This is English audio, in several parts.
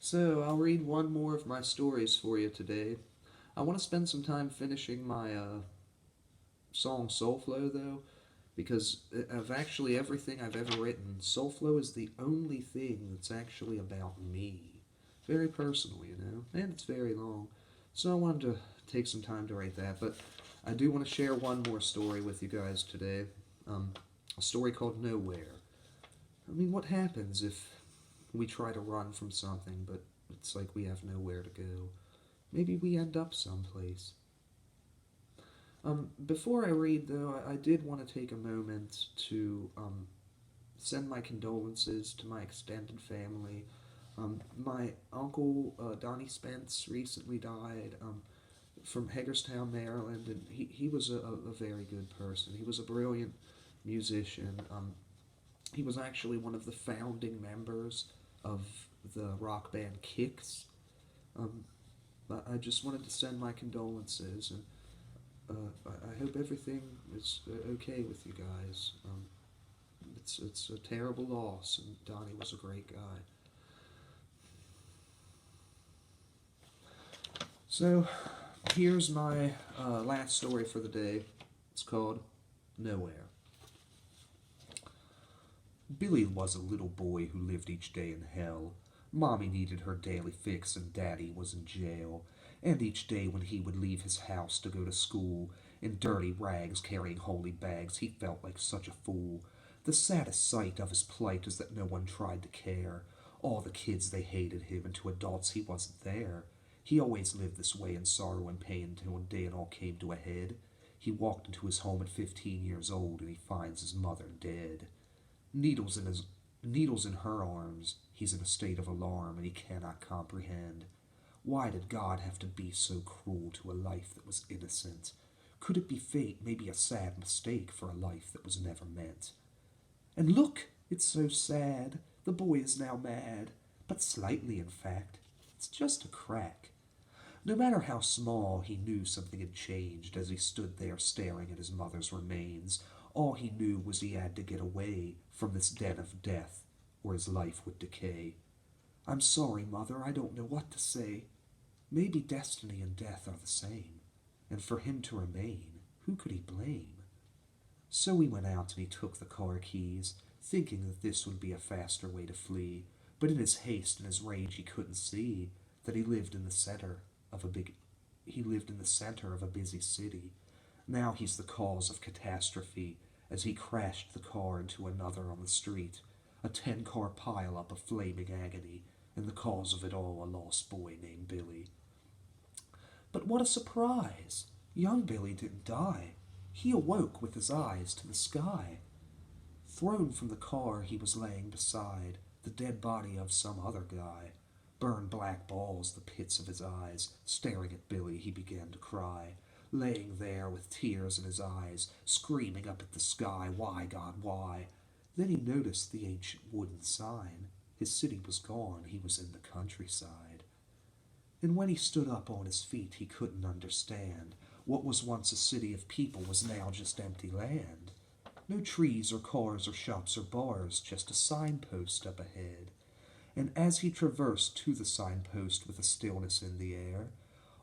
So, I'll read one more of my stories for you today. I want to spend some time finishing my song Soulflow, though, because of actually everything I've ever written, Soulflow is the only thing that's actually about me. Very personal, and it's very long. So, I wanted to take some time to write that, but I do want to share one more story with you guys today. Um, a story called Nowhere. I mean, what happens if we try to run from something, but it's like we have nowhere to go? Maybe we end up someplace. Before I read, though, I did want to take a moment to send my condolences to my extended family. My uncle, Donnie Spence, recently died from Hagerstown, Maryland, and he was a very good person. He was a brilliant musician. He was actually one of the founding members of the rock band Kix. Um, I just wanted to send my condolences, and I hope everything is okay with you guys. It's a terrible loss, and Donnie was a great guy. So here's my last story for the day. It's called Nowhere. Billy was a little boy who lived each day in hell. Mommy needed her daily fix and Daddy was in jail. And each day when he would leave his house to go to school, in dirty rags carrying holy bags, he felt like such a fool. The saddest sight of his plight is that no one tried to care. All the kids they hated him, and to adults he wasn't there. He always lived this way in sorrow and pain until one day it all came to a head. He walked into his home at 15 years old and he finds his mother dead. Needles in his needles in her arms, he's in a state of alarm and he cannot comprehend. Why did God have to be so cruel to a life that was innocent? Could it be fate, maybe a sad mistake for a life that was never meant? And look, it's so sad. The boy is now mad, but slightly, in fact. It's just a crack. No matter how small, he knew something had changed as he stood there staring at his mother's remains. All he knew was he had to get away from this den of death, or his life would decay. I'm sorry, Mother, I don't know what to say. Maybe destiny and death are the same, and for him to remain, who could he blame? So he went out and he took the car keys, thinking that this would be a faster way to flee. But in his haste and his rage he couldn't see that he lived in the center of a busy city. Now he's the cause of catastrophe as he crashed the car into another on the street. A 10-car pile-up of flaming agony, and the cause of it all a lost boy named Billy. But what a surprise! Young Billy didn't die. He awoke with his eyes to the sky. Thrown from the car he was laying beside, the dead body of some other guy. Burned black balls the pits of his eyes. Staring at Billy, he began to cry. Laying there with tears in his eyes, screaming up at the sky, why, God, why? Then he noticed the ancient wooden sign. His city was gone, he was in the countryside. And when he stood up on his feet, he couldn't understand. What was once a city of people was now just empty land. No trees or cars or shops or bars, just a signpost up ahead. And as he traversed to the signpost with a stillness in the air,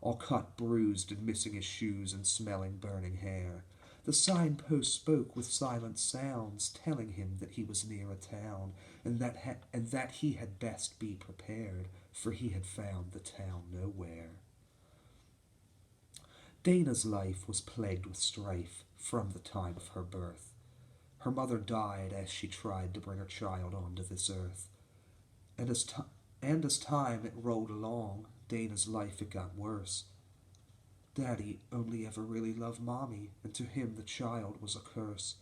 all cut, bruised, and missing his shoes and smelling burning hair, the signpost spoke with silent sounds, telling him that he was near a town, and that he had best be prepared, for he had found the town nowhere. Dana's life was plagued with strife from the time of her birth. Her mother died as she tried to bring her child onto this earth. And as, ti and as time it rolled along, Dana's life it got worse. Daddy only ever really loved Mommy, and to him the child was a curse.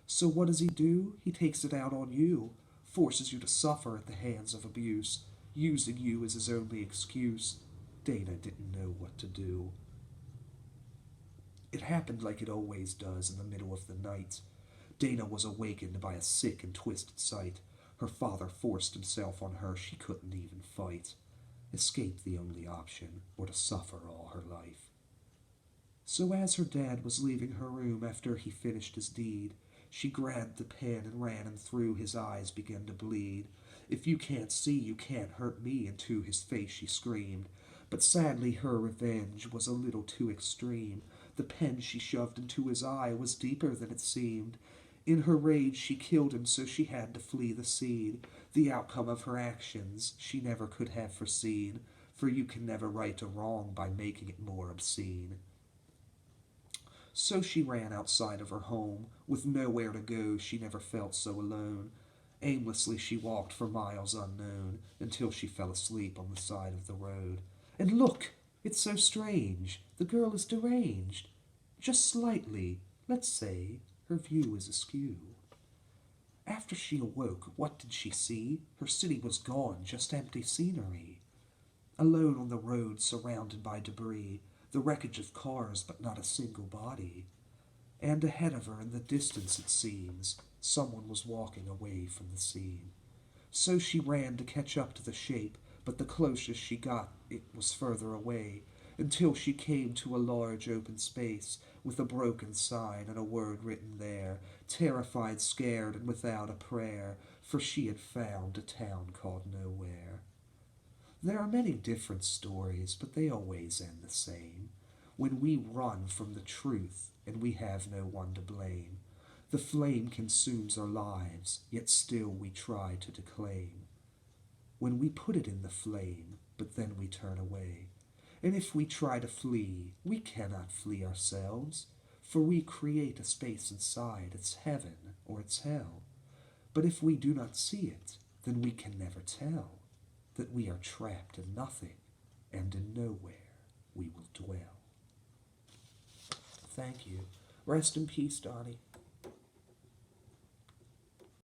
So what does he do? He takes it out on you, forces you to suffer at the hands of abuse, using you as his only excuse. Dana didn't know what to do. It happened like it always does in the middle of the night. Dana was awakened by a sick and twisted sight. Her father forced himself on her. She couldn't even fight. Escape the only option, or to suffer all her life. So as her dad was leaving her room after he finished his deed, she grabbed the pen and ran him through. His eyes began to bleed. If you can't see, you can't hurt me, into his face she screamed. But sadly her revenge was a little too extreme. The pen she shoved into his eye was deeper than it seemed. In her rage she killed him, so she had to flee the scene. The outcome of her actions she never could have foreseen, for you can never right a wrong by making it more obscene. So she ran outside of her home. With nowhere to go, she never felt so alone. Aimlessly she walked for miles unknown, until she fell asleep on the side of the road. And look! It's so strange. The girl is deranged. Just slightly, let's say, her view is askew. After she awoke, what did she see? Her city was gone, just empty scenery. Alone on the road, surrounded by debris, the wreckage of cars, but not a single body. And ahead of her, in the distance it seems, someone was walking away from the scene. So she ran to catch up to the shape, but the closest she got, it was further away, until she came to a large open space, with a broken sign and a word written there, terrified, scared, and without a prayer, for she had found a town called Nowhere. There are many different stories, but they always end the same. When we run from the truth, and we have no one to blame, the flame consumes our lives, yet still we try to declaim. When we put it in the flame, but then we turn away, and if we try to flee, we cannot flee ourselves, for we create a space inside, it's heaven or it's hell. But if we do not see it, then we can never tell that we are trapped in nothing, and in nowhere we will dwell. Thank you. Rest in peace, Donnie.